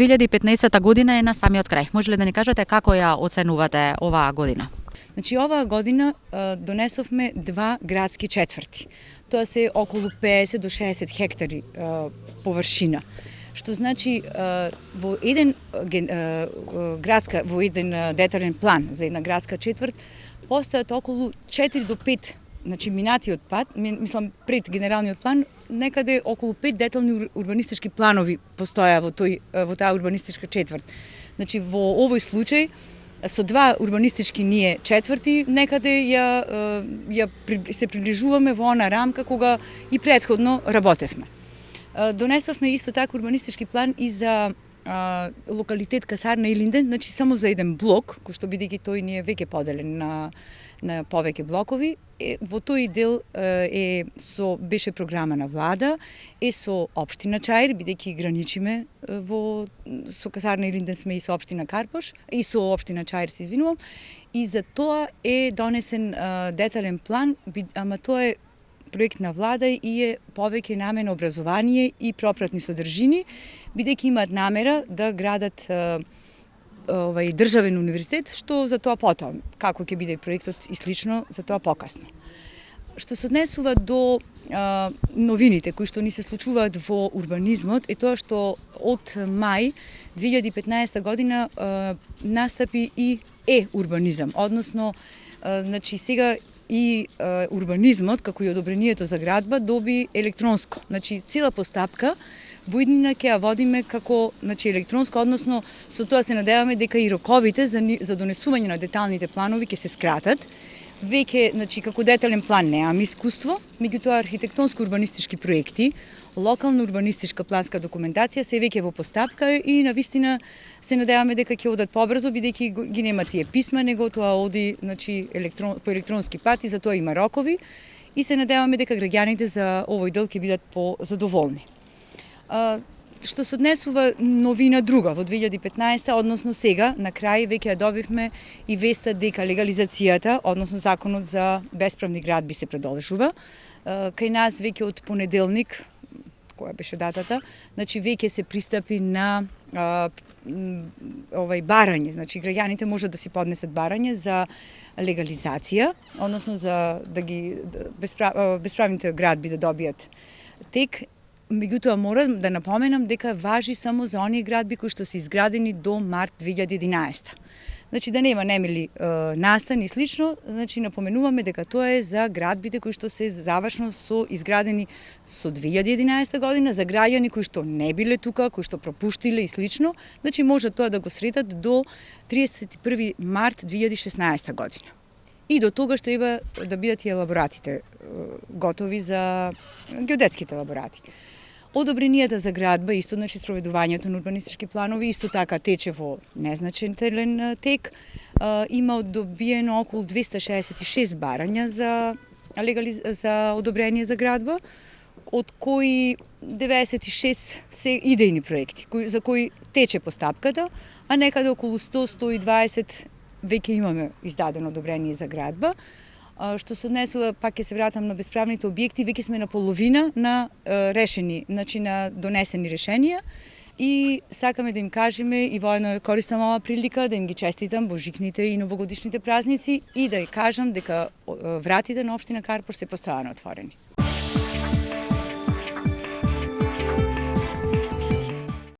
2015 година е на самиот крај. Може ли да ни кажете како ја оценувате оваа година? Значи, оваа година донесовме два градски четврти. Тоа се околу 50 до 60 хектари површина. Што значи во еден детален план за една градска четврт постојат околу 4 до 5, значи минатиот пат, мислам пред генералниот план, некаде околу 5 детални урбанистички планови постоја во таа урбанистичка четврт. Значи во овој случај со два урбанистички ние четврти некаде се приближуваме во она рамка кога и претходно работевме. Донесовме исто така урбанистички план и за локалитет Касарна Илинден, значи само за еден блок, кој што бидејќи тој ни е веќе поделен на повеќе блокови. Во тој дел беше програма на влада, со општина Чаир, бидејќи граничиме со Касарна Илинден сме и со општина Карпош, и со општина Чаир се извинувам, и за тоа е донесен детален план, ама тоа е проект на влада и е повеќе намена образование и пропратни содржини, бидејќи имаат намера да градат државен универзитет, што за тоа потоа, како ќе биде проектот и слично, за тоа покасно. Што се однесува до новините кои што ни се случуваат во урбанизмот е тоа што од мај 2015 година настапи и урбанизам, односно значи сега и урбанизмот, како и одобрението за градба, доби електронско. Значи, цела постапка во иднина ќе ја водиме како електронско, односно со тоа се надеваме дека и роковите за донесување на деталните планови ќе се скратат. Веќе, како детален план немаме искуство, меѓутоа архитектонско-урбанистички проекти, локална урбанистичка планска документација се веќе во постапка и навистина се надеваме дека ќе одат побрзо, бидејќи ги нема тие писма, него тоа оди по електронски пат и за тоа има рокови и се надеваме дека граѓаните за овој дел ќе бидат позадоволни. Што се однесува новина друга во 2015, односно сега, на крај веќе ја добивме и веста дека легализацијата, односно законот за бесправни градби се продолжува. Кај нас веќе од понеделник, која беше датата, значи веќе се пристапи на барање, значи граѓаните можат да си поднесат барање за легализација, односно за бесправните градби да добијат тек. Меѓутоа морам да напоменам дека важи само за оние градби кои што се изградени до март 2011. Значи да нема немили настани и слично, значи напоменуваме дека тоа е за градбите кои што се завршно изградени со 2011 година, за граѓани кои што не биле тука, кои што пропуштиле и слично, значи може тоа да го сретат до 31 март 2016 година. И до тогаш треба да бидат и елаборатите готови за геодетските елаборати. Одобренијата за градба, исто значи спроведувањето на урбанистички планови, исто така тече во незначителен тек. Има одобиено околу 266 барања за одобрение за градба, од кои 96 се идејни проекти, за кои тече постапката, а некаде околу 100-120 веќе имаме издадено одобрение за градба. Што се однесува, пак ќе се вратам на бесправните објекти, веќе сме на половина на решени, значи на донесени решенија и сакаме да им кажеме и воедно користам оваа прилика да им ги честитам божикните и новогодишните празници и да ја кажам дека вратите на општина Карпош се постојано отворени.